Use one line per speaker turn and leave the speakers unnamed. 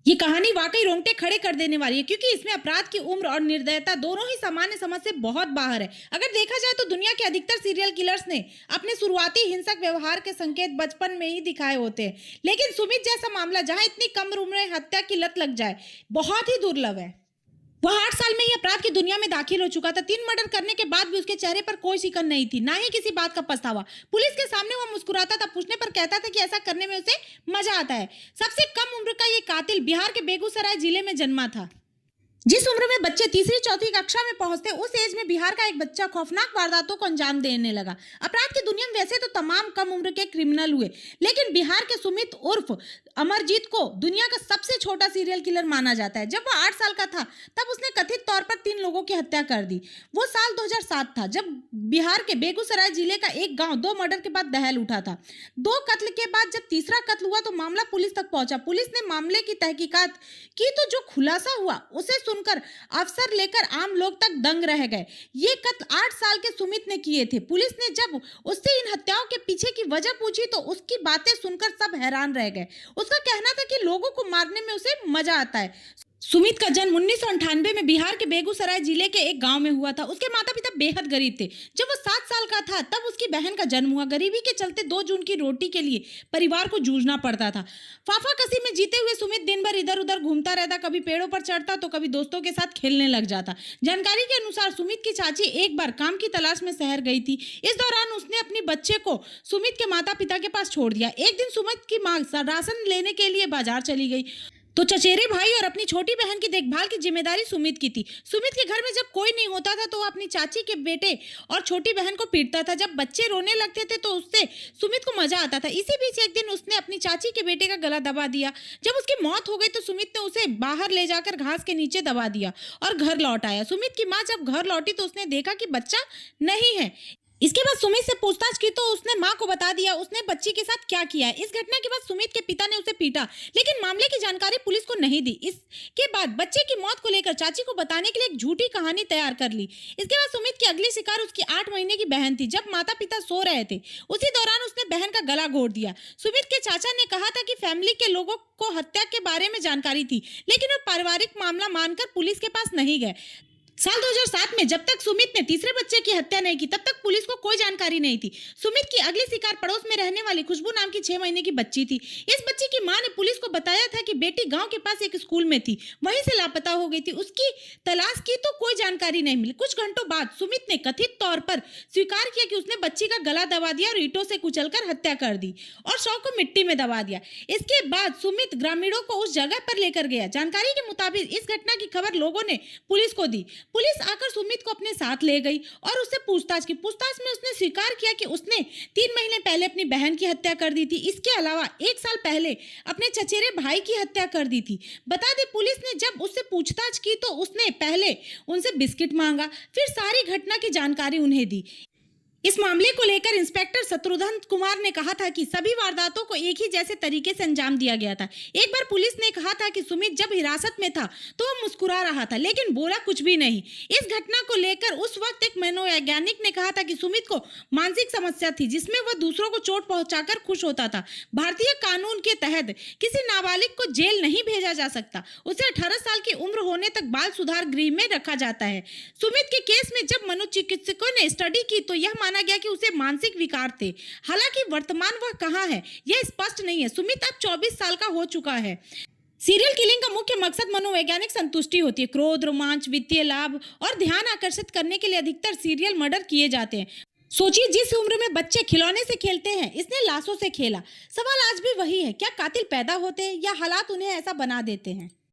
ये कहानी वाकई रोंगटे खड़े कर देने वाली है क्योंकि इसमें अपराध की उम्र और निर्दयता दोनों ही सामान्य समझ से बहुत बाहर है। अगर देखा जाए तो दुनिया के अधिकतर सीरियल किलर्स ने अपने शुरुआती हिंसक व्यवहार के संकेत बचपन में ही दिखाए होते हैं, लेकिन सुमित जैसा मामला जहां इतनी कम उम्र में हत्या की लत लग जाए, बहुत ही दुर्लभ है। वह 8 साल में ही अपराध की दुनिया में दाखिल हो चुका था। 3 मर्डर करने के बाद भी उसके चेहरे पर कोई शिकन नहीं थी, ना ही किसी बात का पछतावा। पुलिस के सामने वह मुस्कुराता था, पूछने पर कहता था कि ऐसा करने में उसे मजा आता है। सबसे कम उम्र का ये कातिल बिहार के बेगूसराय जिले में जन्मा था। जिस उम्र में बच्चे तीसरी चौथी कक्षा में पहुंचते, उस एज में बिहार का एक बच्चा खौफनाक वारदातों को अंजाम देने लगा। अपराध की दुनिया में वैसे तो तमाम कम उम्र के क्रिमिनल हुए, लेकिन बिहार के सुमित उर्फ अमरजीत को दुनिया का सबसे छोटा सीरियल किलर माना जाता है। जब वह 8 साल का था, तब उसने कथित तौर पर 3 लोगों की हत्या कर दी। वो साल 2007 था, जब बिहार के बेगूसराय जिले का एक गांव 2 मर्डर के बाद दहल उठा था। 2 कत्ल के बाद जब तीसरा कत्ल हुआ तो मामला पुलिस तक पहुंचा। पुलिस ने मामले की तहकीकात की तो जो खुलासा हुआ उसे सुनकर अफसर लेकर आम लोग तक दंग रह गए। ये कत्ल 8 साल के सुमित ने किए थे। पुलिस ने जब उससे इन हत्याओं के पीछे की वजह पूछी तो उसकी बातें सुनकर सब हैरान रह गए। उसका कहना था कि लोगों को मारने में उसे मजा आता है। सुमित का जन्म 1998 में बिहार के बेगूसराय जिले के एक गांव में हुआ था। उसके माता पिता बेहद गरीब थे। जब वो 7 साल का था तब उसकी बहन का जन्म हुआ। गरीबी के चलते 2 जून की रोटी के लिए परिवार को जूझना पड़ता था। फाफा कसी में जीते हुए सुमित दिन भर इधर उधर घूमता रहता, कभी पेड़ों पर चढ़ता तो कभी दोस्तों के साथ खेलने लग जाता। जानकारी के अनुसार सुमित की चाची एक बार काम की तलाश में शहर गई थी। इस दौरान उसने अपने बच्चे को सुमित के माता पिता के पास छोड़ दिया। एक दिन सुमित की मां राशन लेने के लिए बाजार चली गई तो चचेरे भाई और अपनी छोटी बहन की देखभाल की जिम्मेदारी सुमित की थी। सुमित के घर में जब कोई नहीं होता था तो वो अपनी चाची के बेटे और छोटी बहन को पीटता था। जब बच्चे रोने लगते थे तो उससे सुमित को मजा आता था। इसी बीच एक दिन उसने अपनी चाची के बेटे का गला दबा दिया। जब उसकी मौत हो गई तो सुमित ने उसे बाहर ले जाकर घास के नीचे दबा दिया और घर लौट आया। सुमित की माँ जब घर लौटी तो उसने देखा कि बच्चा नहीं है। इसके बाद सुमित से पूछताछ की तो उसने मां को बता दिया उसने बच्ची के साथ क्या किया है। इस घटना के बाद सुमित के पिता ने उसे पीटा, लेकिन मामले की जानकारी पुलिस को नहीं दी। इसके बाद बच्चे की मौत को लेकर चाची को बताने के लिए एक झूठी कहानी तैयार कर ली। इसके बाद सुमित की अगली शिकार उसकी 8 महीने की बहन थी। जब माता पिता सो रहे थे उसी दौरान उसने बहन का गला घोट दिया। सुमित के चाचा ने कहा था कि फैमिली के लोगों को हत्या के बारे में जानकारी थी, लेकिन वे पारिवारिक मामला मानकर पुलिस के पास नहीं गए। साल 2007 में जब तक सुमित ने तीसरे बच्चे की हत्या नहीं की तब तक पुलिस को कोई जानकारी नहीं थी। सुमित की अगली शिकार पड़ोस में रहने वाली खुशबू नाम की 6 महीने की बच्ची थी। इस बच्ची की मां ने पुलिस को बताया था कि बेटी गांव के पास एक स्कूल में थी, वहीं से लापता हो गई थी। उसकी तलाश की तो कोई जानकारी नहीं मिली। कुछ घंटों बाद सुमित ने कथित तौर पर स्वीकार किया कि उसने बच्ची का गला दबा दिया और ईंटों से कुचलकर हत्या कर दी और शव को मिट्टी में दबा दिया। इसके बाद सुमित ग्रामीणों को उस जगह पर लेकर गया। जानकारी के मुताबिक इस घटना की खबर लोगों ने पुलिस को दी। पुलिस आकर सुमित को अपने साथ ले गई और उससे पूछताछ की। पूछताछ में उसने स्वीकार किया कि उसने 3 महीने पहले अपनी बहन की हत्या कर दी थी। इसके अलावा 1 साल पहले अपने चचेरे भाई की हत्या कर दी थी। बता दें, पुलिस ने जब उससे पूछताछ की तो उसने पहले उनसे बिस्किट मांगा, फिर सारी घटना की जानकारी उन्हें दी। इस मामले को लेकर इंस्पेक्टर शत्रुघ्न कुमार ने कहा था कि सभी वारदातों को एक ही जैसे तरीके से अंजाम दिया गया था। एक बार पुलिस ने कहा था कि सुमित जब हिरासत में था तो वह मुस्कुरा रहा था, लेकिन बोला कुछ भी नहीं। इस घटना को लेकर उस वक्त एक मनोवैज्ञानिक ने कहा था कि सुमित को मानसिक समस्या थी जिसमें वह दूसरों को चोट पहुंचाकर खुश होता था। भारतीय कानून के तहत किसी नाबालिग को जेल नहीं भेजा जा सकता। उसे 18 साल की उम्र होने तक बाल सुधार गृह में रखा जाता है। सुमित के केस में जब मनोचिकित्सकों ने स्टडी की तो यह माना गया कि उसे मानसिक विकार थे। हालांकि वर्तमान वह कहां है यह स्पष्ट नहीं है। सुमित अब 24 साल का हो चुका है। सीरियल किलिंग का मुख्य मकसद मनोवैज्ञानिक संतुष्टि होती है। क्रोध, रोमांच, वित्तीय लाभ और ध्यान आकर्षित करने के लिए अधिकतर सीरियल मर्डर किए जाते हैं। सोचिए, जिस उम्र में बच्चे खिलौने से खेलते हैं, इसने लाशों से खेला। सवाल आज भी वही है, क्या कातिल पैदा होते हैं या हालात उन्हें ऐसा बना देते हैं?